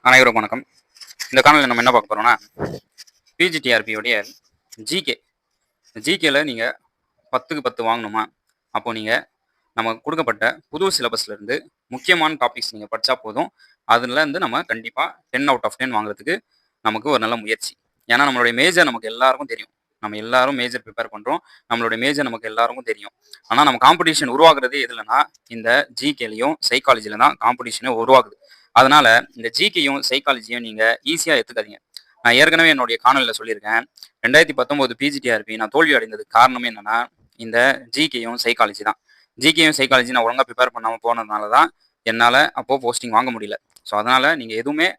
அனைவருக்கும் வணக்கம். இந்த காணொலியில் நம்ம என்ன பார்க்க போறோம்னா, பிஜிடிஆர்பியோடைய ஜிகே. ஜிகேல நீங்க 10க்கு 10 வாங்கணுமா? அப்போ நீங்க நம்ம கொடுக்கப்பட்ட புது சிலபஸ்லேருந்து முக்கியமான டாபிக்ஸ் நீங்க படிச்சா போதும். அதுலேருந்து நம்ம கண்டிப்பா 10 அவுட் ஆஃப் 10 வாங்குறதுக்கு நமக்கு ஒரு நல்ல முயற்சி. ஏன்னா நம்மளுடைய மேஜர் நமக்கு எல்லாருக்கும் தெரியும். நம்ம எல்லாரும் மேஜர் ப்ரிப்பேர் பண்றோம். நம்மளுடைய மேஜர் நமக்கு எல்லாருக்கும் தெரியும். ஆனா நம்ம காம்படிஷன் உருவாகுறதே எதுலன்னா, இந்த ஜிகேலயும் சைக்காலஜில தான் காம்படிஷனே உருவாகுது. அதனால இந்த ஜிகேயும் சைக்காலஜியும் நீங்க ஈஸியா எடுத்துக்காதீங்க. நான் ஏற்கனவே என்னுடைய காணொலியில சொல்லியிருக்கேன். 2019 பிஜிடிஆர்பி நான் தோல்வி அடைந்ததுக்கு காரணமே என்னன்னா, இந்த ஜிகேயும் சைக்காலஜி தான். ஜிகேயும் சைக்காலஜி நான் ஒழுங்கா ப்ரிப்பேர் பண்ணாம போனதுனால தான் என்னால அப்போ போஸ்டிங் வாங்க முடியல. ஸோ அதனால நீங்க எதுவுமே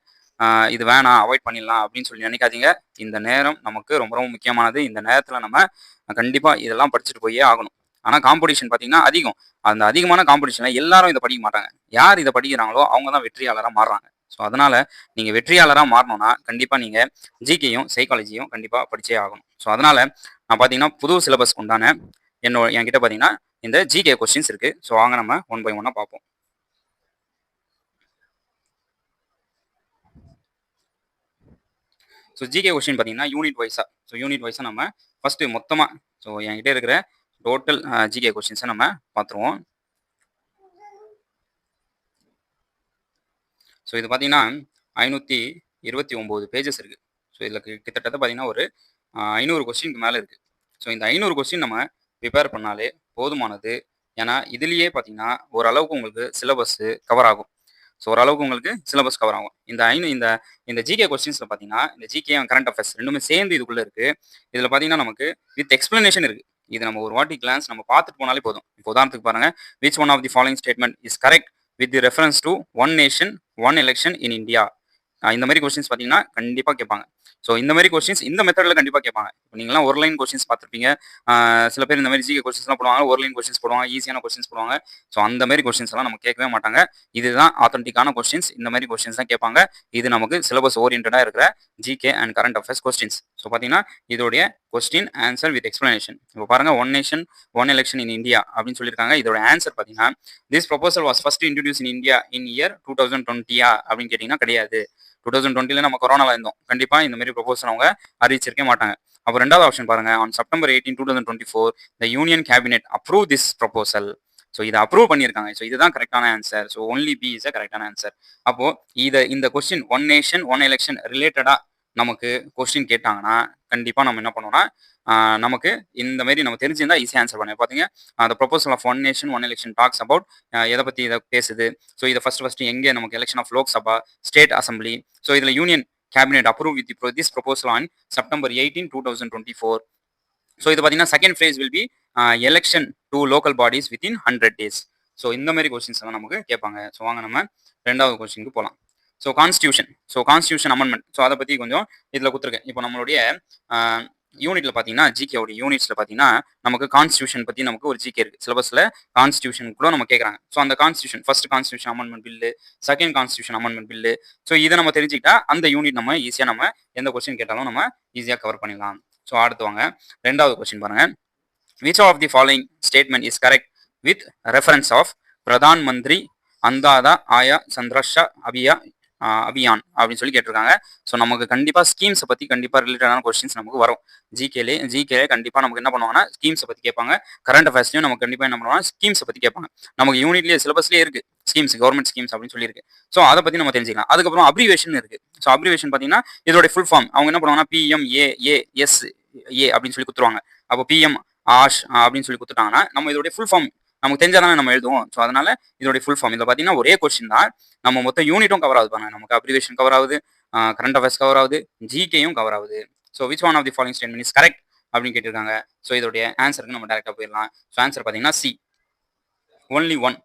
இது வேணாம், அவாய்ட் பண்ணிடலாம் அப்படின்னு சொல்லி நினைக்காதீங்க. இந்த நேரம் நமக்கு ரொம்ப ரொம்ப முக்கியமானது. இந்த நேரத்துல நம்ம கண்டிப்பா இதெல்லாம் படிச்சுட்டு போயே ஆகணும். ஆனா காம்படிஷன் பார்த்தீங்கன்னா அதிகம். அந்த அதிகமான காம்படிஷன்ல எல்லாரும் இதை படிக்க மாட்டாங்க. யார் இதை படிக்கிறாங்களோ அவங்க தான் வெற்றியாளராக மாறுறாங்க. ஸோ அதனால நீங்க வெற்றியாளராக மாறணும்னா கண்டிப்பா நீங்க ஜிகேயும் சைக்காலஜியும் கண்டிப்பா படிச்சே ஆகணும். ஸோ அதனால நான் பார்த்தீங்கன்னா புது சிலபஸ்க்கு உண்டான என்கிட்ட பார்த்தீங்கன்னா இந்த ஜிகே கொஸ்டின்ஸ் இருக்கு. ஸோ வாங்க நம்ம ஒன் பை ஒன்னா பார்ப்போம். ஸோ ஜிகே கொஸ்டின் பார்த்தீங்கன்னா யூனிட் வைஸா நம்ம ஃபர்ஸ்ட் மொத்தமா ஸோ என்கிட்ட இருக்கிற டோட்டல் ஜிகே கொஸ்டின்ஸை நம்ம பார்த்துருவோம். ஸோ இது பார்த்தீங்கன்னா 529 பேஜஸ் இருக்குது. ஸோ இதில் கிட்டத்தட்ட பார்த்தீங்கன்னா ஒரு 500 கொஸ்டினுக்கு மேலே இருக்குது. ஸோ இந்த 500 கொஸ்டின் நம்ம ப்ரிப்பேர் பண்ணாலே போதுமானது. ஏன்னா இதுலேயே பார்த்தீங்கன்னா ஓரளவுக்கு உங்களுக்கு சிலபஸ் கவர் ஆகும். ஸோ ஓரளவுக்கு உங்களுக்கு சிலபஸ் கவர் ஆகும். இந்த ஜிகே கொஸ்டின்ஸில் பார்த்தீங்கன்னா இந்த ஜிகே கரண்ட் அஃபேர்ஸ் ரெண்டுமே சேர்ந்து இதுக்குள்ளே இருக்குது. இதில் பார்த்தீங்கன்னா நமக்கு வித் எக்ஸ்பிளனேஷன் இருக்குது. இது நம்ம ஒரு வாட்டி கிளான்ஸ் நம்ம பார்த்துட்டு போனாலே போதும். இப்போ உதாரணத்துக்கு பாருங்க, which one of the following statement is correct with the reference to one nation one election in India. இந்த மாதிரி கொஸ்டின்ஸ் பார்த்தீங்கன்னா கண்டிப்பாக கேட்பாங்க. ஸோ இந்த மாதிரி கொஸ்டின்ஸ் இந்த மெத்தடில் கண்டிப்பாக கேட்பாங்க. இப்போ நீங்களாம் ஒரு லைன் கொஸ்டின்ஸ் பார்த்துருப்பீங்க. சில பேர் இந்த மாதிரி ஜிகே கொஸ்டின்ஸ்லாம் போடுவாங்க, ஒரு லைன் கொஸ்டின்ஸ் போடுவாங்க, ஈஸியான கொஸ்டின்ஸ் போடுவாங்க. ஸோ அந்த மாதிரி கொஸ்டின்ஸ் எல்லாம் நம்ம கேட்கவே மாட்டாங்க. இதுதான் ஆத்தென்டிக்கான கொஸ்டின்ஸ். இந்த மாதிரி கொஸ்டின்ஸ் தான் கேட்பாங்க. இது நமக்கு சிலபஸ் ஓரியன்டாக இருக்கிற GK and current affairs questions. So பார்த்தீங்கன்னா இதோடைய கொஸ்டின் ஆன்சர் வித் எக்ஸ்பிளனேஷன். இப்போ பாருங்க, one nation one election in India அப்படின்னு சொல்லியிருக்காங்க. இதோட ஆன்சர் பார்த்தீங்கன்னா, this proposal was first introduce in India in year 2020 அப்படின்னு கேட்டிங்கன்னா கிடையாது. 2020 நம்ம கொரோனால இருந்தோம். கண்டிப்பா இந்த மாதிரி ப்ரொபோசல் அவங்க அறிவிச்சிருக்க மாட்டாங்க. அப்போ ரெண்டாவது ஆப்ஷன் பாருங்க, on September 18, 2024 the union cabinet approve this proposal. So இதை அப்ரூவ் பண்ணியிருக்காங்க. ஸோ இதுதான் கரெக்டான answer. So only B is a கரெக்டான ஆன்சர். அப்போ இந்த question one nation one election ரிலேட்டடா நமக்கு கொஸ்டின் கேட்டாங்கன்னா கண்டிப்பா நம்ம என்ன பண்ணுவோம்னா, நமக்கு இந்த மாதிரி நம்ம தெரிஞ்சிருந்தா ஈஸியாக ஆன்சர் பண்ண பார்த்தீங்க. அந்த proposal of one nation one election talks about எதை பற்றி இதை பேசுது. ஸோ இதை ஃபர்ஸ்ட் எங்கே நமக்கு election of Lok Sabha, state assembly. So இதில் union cabinet approve with this proposal on September 18, 2024. So இது பார்த்தீங்கன்னா second phase will be election to local bodies within 100 days. So இந்த மாதிரி கொஸ்டின்ஸ் எல்லாம் நமக்கு கேட்பாங்க. ஸோ வாங்க நம்ம ரெண்டாவது கொஸ்டினுக்கு போகலாம். So constitution amendment. ஸோ அதை பற்றி கொஞ்சம் இதில் கொடுத்துருக்கேன். இப்போ நம்மளுடைய யூனிட்ல பார்த்தீங்கன்னா ஜிகேவுடைய யூனிட்ஸ்ல பார்த்தீங்கன்னா நமக்கு கான்ஸ்டியூஷன் பற்றி நமக்கு ஒரு ஜிகே இருக்கு. சிலபஸ்ல கான்ஸ்டியூஷன் கூட நம்ம கேட்குறாங்க. ஸோ அந்த constitution first constitution amendment bill, second constitution amendment bill. So இதை நம்ம தெரிஞ்சுக்கிட்டா அந்த யூனிட் நம்ம ஈஸியாக நம்ம எந்த கொஸ்டின் கேட்டாலும் நம்ம ஈஸியாக கவர் பண்ணிடலாம். ஸோ அடுத்து வாங்க, ரெண்டாவது கொஸ்டின் பாருங்க. Which of the following statement is correct with reference of Pradhan Mantri Annadata ஆயா சந்திரஷா அபியான் அப்படின்னு சொல்லி கேட்டிருக்காங்க. ஸோ நமக்கு கண்டிப்பாக ஸ்கீம்ஸை பற்றி கண்டிப்பாக ரிலேட்டடான கொஸ்டின்ஸ் நமக்கு வரும். ஜிகேலே கண்டிப்பாக நமக்கு என்ன பண்ணுவாங்கன்னா ஸ்கீம்ஸை பற்றி கேட்பாங்க. கரண்ட் அஃபேர்ஸ்லையும் நமக்கு கண்டிப்பாக என்ன பண்ணுவாங்கன்னா ஸ்கீம்ஸை பற்றி கேட்பாங்க. நமக்கு யூனிட்லேயே சிலபஸ்லேயே இருக்கு ஸ்கீம்ஸ், கவர்மெண்ட் ஸ்கீம்ஸ் அப்படின்னு சொல்லியிருக்கு. ஸோ அதை பற்றி நம்ம தெரிஞ்சுக்கலாம். அதுக்கப்புறம் அப்ரிவேஷன் இருக்கு. ஸோ அப்ரிவேஷன் பார்த்தீங்கன்னா இதோட ஃபுல் ஃபார்ம் அவங்க என்ன பண்ணுவாங்கன்னா PMAASA அப்படின்னு சொல்லி கொடுத்துருவாங்க. அப்போ PM ஆஷ் அப்படின்னு சொல்லி கொடுத்துட்டாங்கன்னா நம்ம இதோட ஃபுல் ஃபார்ம் நமக்கு தெரிஞ்சாதானே நம்ம எழுதுவோம். ஸோ அதனால இதோட ஃபுல் ஃபார்ம் இதில் பார்த்தீங்கன்னா ஒரே கொஸ்டின் தான். நம்ம மொத்தம் யூனிட்டும் கவர் ஆகுது பாருங்க. நமக்கு அப்ரிவேஷன் கவர் ஆகுது, கரண்ட் அஃபேர்ஸ் கவர் ஆகுது, ஜிகேயும் கவர் ஆகுது. So which one of the following statement is correct அப்படின்னு கேட்டிருக்காங்க. ஸோ இதோடைய ஆன்சருக்கு நம்ம டேரக்டாக போயிடலாம். ஸோ ஆன்சர் பார்த்தீங்கன்னா C, only one.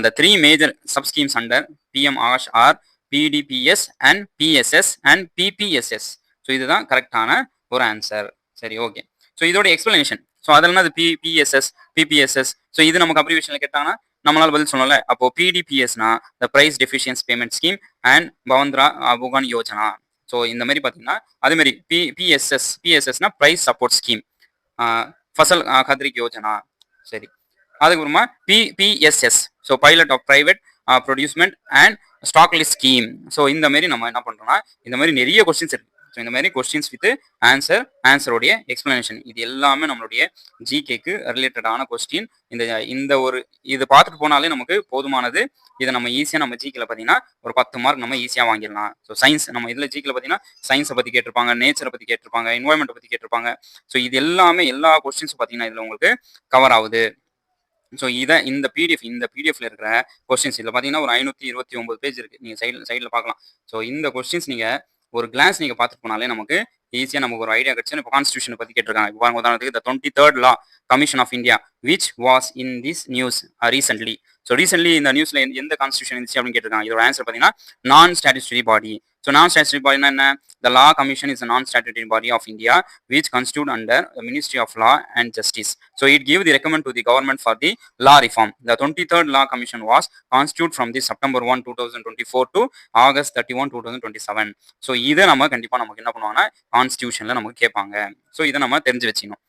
the three major sub schemes under PM AASHA are PDPS and PSS and PPSS. So இதுதான் கரெக்டான ஒரு ஆன்சர். சரி, ஓகே. ஸோ இதோட எக்ஸ்பிளனேஷன். ஸோ அதெல்லாம் அது PPSS PPSS. ஸோ இது நமக்கு அப்ரிவேஷனில் கேட்டாங்கன்னா நம்மளால பதில் சொல்லல. அப்போ PDPSனா the price deficiency payment scheme and Bhavantar அபுகான் யோஜனா. ஸோ இந்த மாதிரி பார்த்தீங்கன்னா அதே மாதிரி PSSனா பிரைஸ் சப்போர்ட் ஸ்கீம், ஃபசல் கத்ரிக் யோஜனா. சரி, அதுக்கப்புறமா PPSS so pilot of private procurement and stockist scheme. So இந்த மாரி நம்ம என்ன பண்றோம்னா, இந்த மாரி நெறைய கொஸ்டின்ஸ் இருக்கு. ஸோ இந்த மாரி கொஸ்டின்ஸ் வித் ஆன்சருடைய எக்ஸ்பிளனேஷன். இது எல்லாமே நம்மளுடைய ஜிகேக்கு ரிலேட்டடான கொஸ்டின். இந்த இந்த ஒரு இது பார்த்துட்டு போனாலே நமக்கு போதுமானது. இத நம்ம ஈஸியா நம்ம ஜிகேல பார்த்தீங்கன்னா, ஒரு 10 மார்க் நம்ம ஈஸியா வாங்கிடலாம். ஸோ சயின்ஸ் நம்ம இதுல ஜிகேல பார்த்தீங்கன்னா, சயின்ஸ பத்தி கேட்டிருப்பாங்க, நேச்சர பத்தி கேட்டிருப்பாங்க, என்வைரன்மென்ட்ட பத்தி கேட்டிருப்பாங்க. ஸோ இது எல்லாமே எல்லா கொஸ்டின்ஸும் பார்த்தீங்கன்னா, இதுல உங்களுக்கு கவர் ஆவுது. ஸோ இந்த பிடிஎஃப்ல இருக்கிற கொஸ்டின்ஸ் இதில் பார்த்தீங்கன்னா ஒரு 529 பேஜ் இருக்கு. நீங்க சைடுல பார்க்கலாம். ஸோ இந்த கொஸ்டின்ஸ் நீங்க ஒரு கிளான்ஸ் நீங்க பார்த்துட்டு போனாலே நமக்கு ஈஸியா நமக்கு ஒரு ஐடியா கிடைச்சு. இப்போ கான்ஸ்டியூஷனை பத்தி கேட்டிருக்காங்க. இப்போ பாருங்க உதாரணத்துக்கு the 23rd law commission of India which was in this news recently. So recently இந்த நியூஸ்ல எந்த கான்ஸ்டியூஷன் இருந்துச்சு அப்படின்னு கேட்டிருக்காங்க. இதோட ஆன்சர் பார்த்தீங்கன்னா non statutory body. So non statutory பாடினா என்ன? The law commission is non statutory body of India which constitute under the Ministry of Law and Justice. So it give the recommend to the government for the law reform. The 23rd Law Commission was constituted from the September 1, 2024 to August 31, 2027. So இதை நம்ம கண்டிப்பாக நமக்கு என்ன பண்ணுவாங்கன்னா கான்ஸ்டியூஷனில் நமக்கு கேட்பாங்க. So இதை நம்ம தெரிஞ்சு வச்சுக்கணும்.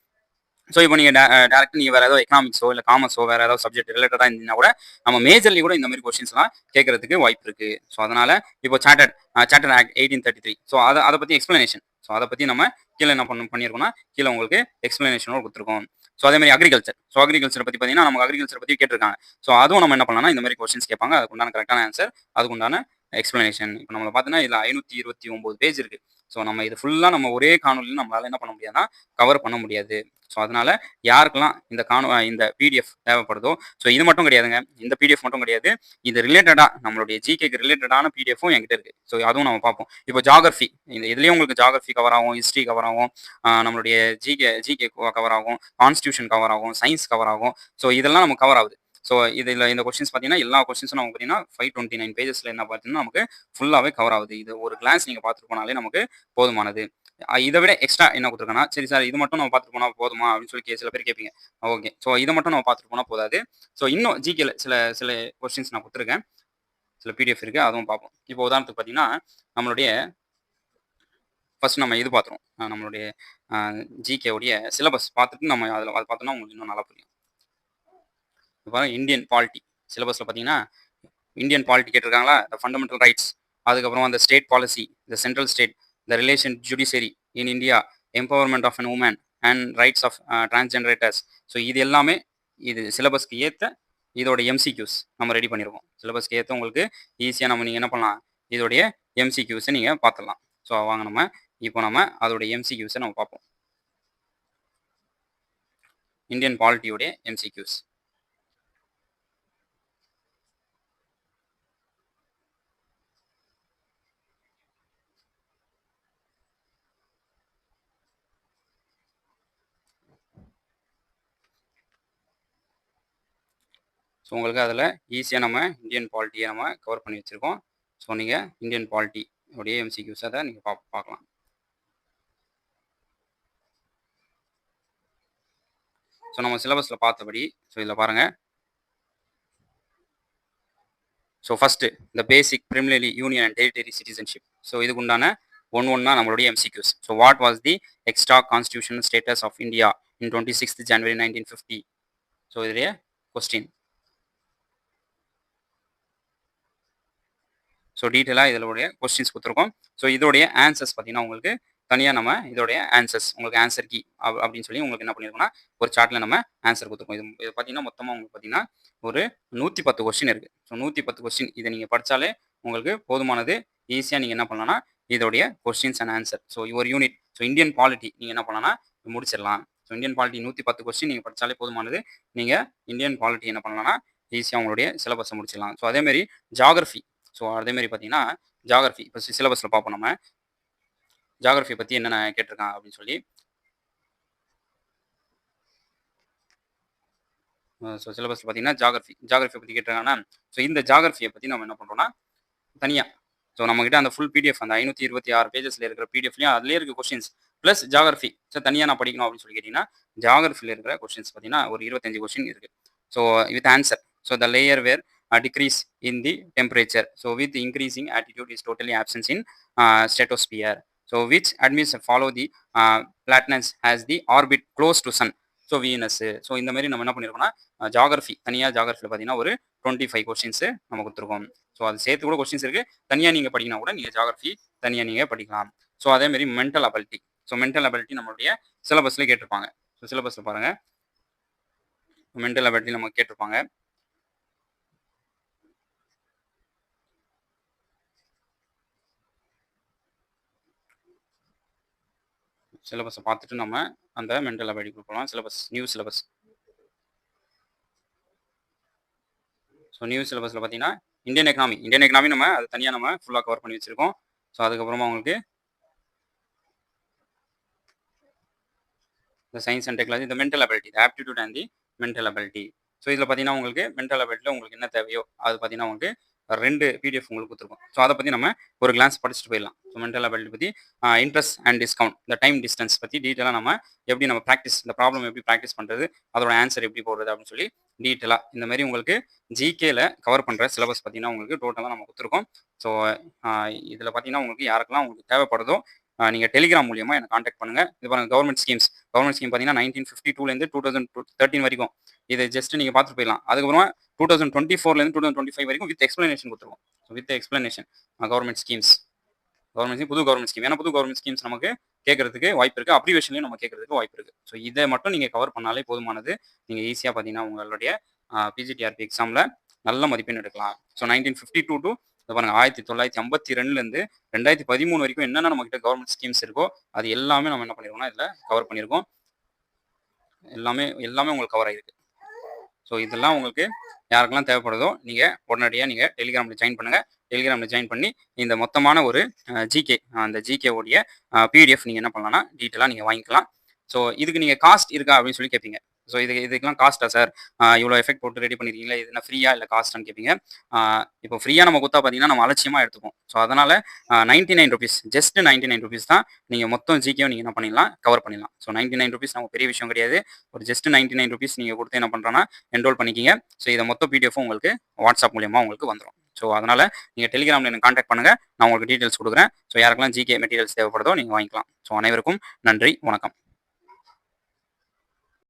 ஸோ இப்போ நீங்கள் டேரக்ட் நீங்கள் வேறு ஏதாவது எக்கனாமிக்ஸோ இல்லை காமர்ஸோ வேறு ஏதாவது சப்ஜெக்ட் ரிலேட்டடாக இருந்தீங்கன்னா கூட நம்ம மேஜர்லி கூட இந்த மாதிரி கொஸ்டின்ஸ்லாம் கேட்கறதுக்கு வாய்ப்பு இருக்குது. ஸோ அதனால் இப்போ சார்ட்டர்ட் ஆக்ட் 1833. ஸோ அதை பற்றி எக்ஸ்பிளனேஷன். ஸோ அதை பற்றி நம்ம கீழே என்ன பண்ணியிருக்கோம்னா கீழே உங்களுக்கு எக்ஸ்பிளனேஷனோட கொடுத்துருக்கோம். ஸோ அதே மாதிரி அக்ரிகல்ச்சர். ஸோ அக்ரிகல்ச்சர் பற்றி பார்த்தீங்கன்னா நமக்கு அக்ரிகல்ச்சர் பற்றி கேட்டிருக்காங்க. ஸோ அதுவும் நம்ம என்ன பண்ணலாம்னா இந்த மாதிரி கொஸ்டின்ஸ் கேட்பாங்க. அதுக்குண்டான கரெக்டான ஆன்சர், அதுக்குண்டான எக்ஸ்பிளனேஷன். இப்போ நம்மளை பார்த்தீங்கன்னா இதில் 529 பேஜ் இருக்குது. ஸோ நம்ம இது ஃபுல்லாக நம்ம ஒரே காணொலியில் நம்மளால் என்ன பண்ண முடியாதுன்னா கவர் பண்ண முடியாது. ஸோ அதனால யாருக்கெல்லாம் இந்த பிடிஎஃப் தேவைப்படுதோ, ஸோ இது மட்டும் கிடையாதுங்க. இந்த பிடிஎஃப் மட்டும் கிடையாது. இது ரிலேட்டடாக நம்மளுடைய ஜிகேக்கு ரிலேட்டடான பிடிஎஃப்பும் என்கிட்ட இருக்கு. ஸோ அதுவும் நம்ம பார்ப்போம். இப்போ ஜாகிரஃபி, இதுலேயும் உங்களுக்கு ஜாகிரஃபி கவர் ஆகும், ஹிஸ்ட்ரி கவர் ஆகும், நம்மளுடைய ஜிகே கவர் ஆகும், கான்ஸ்டியூஷன் கவர் ஆகும், சயின்ஸ் கவர் ஆகும். ஸோ இதெல்லாம் நமக்கு கவர் ஆகுது. ஸோ இதில் இந்த கொஸ்டின்ஸ் பார்த்தீங்கன்னா எல்லா கொஸ்டின்ஸும் நமக்கு பார்த்தீங்கன்னா 529 பேஜஸ்ல என்ன பார்த்தீங்கன்னா நமக்கு ஃபுல்லாகவே கவர் ஆகுது. இது ஒரு கிளான்ஸ் நீங்கள் பார்த்துட்டு போனாலே நமக்கு போதுமானது. இதை விட எக்ஸ்ட்ரா என்ன கொடுத்துருக்கேன்னா, சரி சார் இது மட்டும் நம்ம பார்த்துட்டு போனால் போதுமா அப்படின்னு சொல்லி சில பேர் கேட்பீங்க. ஓகே, ஸோ இதை மட்டும் நம்ம பார்த்துட்டு போனால் போதாது. ஸோ இன்னும் ஜிகேல சில சில கொஸ்டின்ஸ் நான் கொடுத்துருக்கேன். சில பிடிஎஃப் இருக்குது, அதுவும் பார்ப்போம். இப்போ உதாரணத்துக்கு பார்த்தீங்கன்னா நம்மளுடைய ஃபர்ஸ்ட் நம்ம இது பார்த்துருவோம். நம்மளுடைய ஜிகேவுடைய சிலபஸ் பார்த்துட்டு நம்ம அதில் அதை பார்த்தோம்னா உங்களுக்கு இன்னும் நல்லா புரியும். இப்போ இந்தியன் பாலிட்டி சிலபஸில் பார்த்தீங்கன்னா இந்தியன் பாலிட்டி கேட்டிருக்காங்களா, த ஃபண்டமெண்டல் ரைட்ஸ், அதுக்கப்புறம் அந்த state policy, the central state, the relation judiciary in India, empowerment of an women and rights of transgenders. So இது எல்லாமே இது சிலபஸ்க்கு ஏற்ற இதோட எம்சிக்யூஸ் நம்ம ரெடி பண்ணியிருக்கோம். சிலபஸ்க்கு ஏற்ற உங்களுக்கு ஈஸியாக நீங்கள் என்ன பண்ணலாம், இதோடைய எம்சிக்யூஸை நீங்கள் பார்த்துடலாம். ஸோ வாங்க நம்ம அதோடைய எம்சிக்யூஸை நம்ம பார்ப்போம். Indian பாலிட்டியோடைய MCQs. ஸோ உங்களுக்கு அதில் ஈஸியாக நம்ம இந்தியன் பாலிட்டியை நம்ம கவர் பண்ணி வச்சுருக்கோம். ஸோ நீங்கள் இந்தியன் பாலிட்டி உடைய எம்சிக்யூஸ் அதை நீங்கள் பார்க்கலாம். ஸோ நம்ம சிலபஸில் பார்த்தபடி, ஸோ இதில் பாருங்கள். ஸோ ஃபஸ்ட்டு இந்த basic preliminary union and territory citizenship. So இதுக்கு உண்டான ஒன்றா நம்மளுடைய MCQs. So what was the extra constitutional status of India in 26th January 1950. So இதுடைய கொஸ்டின். ஸோ டீட்டெயிலாக இதோடைய கொஸ்டின்ஸ் கொடுத்துருக்கோம். ஸோ இதோடைய ஆன்சர்ஸ் பார்த்தீங்கன்னா உங்களுக்கு தனியாக நம்ம இதோடைய ஆன்சர்ஸ் உங்களுக்கு ஆன்சர் கீ அப்படின்னு சொல்லி உங்களுக்கு என்ன பண்ணியிருக்கோம்னா ஒரு சார்ட்டில் நம்ம ஆன்சர் கொடுத்துருக்கோம். இது பார்த்தீங்கன்னா மொத்தமாக உங்களுக்கு பார்த்தீங்கன்னா ஒரு 110 கொஸ்டின் இருக்குது. ஸோ 110 கொஸ்டின் இதை நீங்கள் படித்தாலே உங்களுக்கு போதுமானது. ஈஸியாக நீங்கள் என்ன பண்ணலாம்னா இதோடைய கொஸ்டின்ஸ் அண்ட் ஆன்சர். ஸோ ஒரு யூனிட், ஸோ இந்தியன் பாலிட்டி நீங்கள் என்ன பண்ணலாம்னா முடிச்சிடலாம். ஸோ இந்தியன் பாலிட்டி 110 கொஸ்டின் நீங்கள் படித்தாலே போதுமானது. நீங்கள் இந்தியன் பாலிட்டி என்ன பண்ணலாம்னா ஈஸியாக உங்களுடைய சிலபஸை முடிச்சிடலாம். ஸோ அதேமாரி ஜாகிரஃபி. ஸோ அதேமாரி பார்த்தீங்கன்னா ஜாகிரஃபி இப்போ சிலபஸில் பார்ப்போம். நம்ம ஜாகிரஃபி பற்றி என்னென்ன கேட்டிருக்காங்க அப்படின்னு சொல்லி. ஸோ சிலபஸில் பார்த்தீங்கன்னா ஜாகிரஃபி பற்றி கேட்டிருக்காங்கன்னா, ஸோ இந்த ஜாகிரஃபியை பற்றி நம்ம என்ன பண்ணுறோம்னா தனியாக, ஸோ நம்மகிட்ட அந்த ஃபுல் பிடிஎஃப் அந்த 526 பேஜஸில் இருக்கிற பிடிஎஃப்லையும் அதுலேயே இருக்க கொஸ்டின்ஸ் ப்ளஸ் ஜாகிரஃபி. ஸோ தனியாக நான் படிக்கணும் அப்படின்னு சொல்லி கேட்டிங்கன்னா ஜாகிரஃபியில் இருக்கிற கொஸ்டின்ஸ் பார்த்தீங்கன்னா ஒரு 25 கொஸ்டின் இருக்குது. So with answer. So the layer where decrease in the temperature. So with increasing altitude is totally absence in stratosphere. So which admits follow the planets has the orbit close to sun. So Venus. So இந்த மாதிரி நம்ம என்ன பண்ணியிருக்கோம்னா geography தனியாக ஜாகிரஃபியில் பார்த்தீங்கன்னா ஒரு 25 questions நம்ம கொடுத்துருக்கோம். So அது சேர்த்து கூட கொஸ்டின்ஸ் இருக்குது. தனியாக நீங்கள் படிக்கணும் கூட நீங்கள் ஜியாகிரஃபி தனியாக நீங்கள் படிக்கலாம். ஸோ அதேமாரி mental ability. So mental ability நம்மளுடைய சிலபஸில் கேட்டிருப்பாங்க. ஸோ சிலபஸில் பாருங்கள், மென்டல் அபிலிட்டி நம்ம கேட்டிருப்பாங்க. சிலபஸை பார்த்துட்டு நம்ம அந்த மென்டல் அபிலிட்டி போகலாம். Syllabus new syllabus. So new சிலபஸில் பார்த்தீங்கன்னா இந்தியன் எக்கனாமி நம்ம அது தனியாக நம்ம ஃபுல்லாக கவர் பண்ணி வச்சுருக்கோம். ஸோ அதுக்கப்புறமா உங்களுக்கு இந்த சயின்ஸ் அண்ட் டெக்னாலஜி, இந்த mental ability, aptitude and the mental ability. So இதில் பார்த்தீங்கன்னா உங்களுக்கு மென்டல் அபிலிட்டியில் உங்களுக்கு என்ன தேவையோ அது பார்த்தீங்கன்னா உங்களுக்கு 2 பிடிஎஃப் உங்களுக்கு கொடுத்துருக்கோம். ஸோ அதை பற்றி நம்ம ஒரு கிளான்ஸ் படிச்சுட்டு போயிடலாம். ஸோ மென்டல் அபிலிட்டி பற்றி இன்ட்ரெஸ்ட் அண்ட் டிஸ்கவுண்ட், இந்த டைம் டிஸ்டன்ஸ் பற்றி டீட்டெயிலாக நம்ம எப்படி நம்ம ப்ராக்டிஸ், இந்த ப்ராப்ளம் எப்படி ப்ராக்டிஸ் பண்ணுறது, அதோட ஆன்சர் எப்படி போடுறது அப்படின்னு சொல்லி டீட்டெயிலாக இந்த மாதிரி உங்களுக்கு ஜிகேல கவர் பண்ணுற சிலபஸ் பார்த்தீங்கன்னா உங்களுக்கு டோட்டலாக நம்ம கொடுத்துருக்கோம். ஸோ இதில் பார்த்தீங்கன்னா உங்களுக்கு யாருக்கெல்லாம் உங்களுக்கு தேவைப்படுதோ நீங்கள் டெலிகிராம் மூலியமாக எனக்கு காண்டாக்ட் பண்ணுங்கள். இது பாருங்கள், கவர்மெண்ட் ஸ்கீம் பார்த்தீங்கன்னா 1952லேருந்து 2013 வரைக்கும் இது ஜஸ்ட் நீங்கள் பார்த்துட்டு போயிடலாம். அதுக்கப்புறமா 2024லேருந்து 2025 வரைக்கும் வித் எக்ஸ்பிளனேஷன் கொடுத்துருவோம். So with explanation government schemes, புது கவர்மெண்ட் ஸ்கீம். ஏன்னா புது கவர்மெண்ட் ஸ்கீம்ஸ் நமக்கு கேட்கறதுக்கு வாய்ப்பு இருக்குது, அப்ரிவேஷன்லையும் நம்ம கேட்கறதுக்கு வாய்ப்பு இருக்குது. ஸோ இதை மட்டும் நீங்கள் கவர் பண்ணாலே போதுமானது. நீங்கள் ஈஸியாக பார்த்தீங்கன்னா உங்களுடைய பிஜிடிஆர்பி எக்ஸாமில் நல்ல மதிப்பெண் எடுக்கலாம். ஸோ 1952 டு பாருங்க 1952லேருந்து 2013 வரைக்கும் என்னென்ன நம்மகிட்ட கவர்மெண்ட் ஸ்கீம்ஸ் இருக்கோ அது எல்லாமே நம்ம என்ன பண்ணியிருக்கோம்னா இதில் கவர் பண்ணியிருக்கோம். எல்லாமே உங்களுக்கு கவர் ஆகிருக்கு. ஸோ இதெல்லாம் உங்களுக்கு யாருக்கெல்லாம் தேவைப்படுதோ நீங்கள் உடனடியாக நீங்கள் டெலிகிராமில் ஜாயின் பண்ணுங்கள். டெலிகிராமில் ஜாயின் பண்ணி இந்த மொத்தமான ஒரு ஜிகே, அந்த ஜிகேவுடைய பிடிஎஃப் நீங்கள் என்ன பண்ணலாம்னா டீட்டெயிலாக நீங்கள் வாங்கிக்கலாம். ஸோ இதுக்கு நீங்கள் காஸ்ட் இருக்கா அப்படின்னு சொல்லி கேட்பீங்க. ஸோ இதுக்கெல்லாம் காஸ்ட்டா சார், இவ்வளோ எஃபெக்ட் போட்டு ரெடி பண்ணிருக்கீங்களா, இது என்ன ஃப்ரீயா இல்லை காஸ்ட்டான்னு கேட்பீங்க. இப்போ ஃப்ரீயாக நம்ம கொடுத்தா பார்த்தீங்கன்னா நம்ம அலட்சியமாக எடுத்துப்போம். ஸோ அதனால் 99 ருபீஸ், ஜஸ்ட் 99 ருபீஸ் தான் நீங்கள் மொத்தம் ஜிகேவும் நீங்கள் என்ன பண்ணிடலாம், கவர் பண்ணிடலாம். ஸோ 99 ருபீஸ் நம்ம பெரிய விஷயம் கிடையாது. ஒரு ஜஸ்ட் 99 ருபீஸ் நீங்கள் கொடுத்து என்ன பண்ணுறோன்னா என்ரோல் பண்ணிக்கிங்க. ஸோ இதை மொத்த பிடிஎஃப்பும் உங்களுக்கு வாட்ஸ்அப் மூலியமாக உங்களுக்கு வந்துடும். ஸோ அதனால் நீங்கள் டெலிகிராமில் எனக்கு காண்டாக்ட் பண்ணுங்கள், நான் உங்களுக்கு டீட்டெயில்ஸ் கொடுக்குறேன். ஸோ யாருக்கெல்லாம் ஜிகே மெட்டீரியல்ஸ் தேவைப்படுதோ நீங்கள் வாங்கிக்கலாம். ஸோ அனைவருக்கும் நன்றி, வணக்கம்.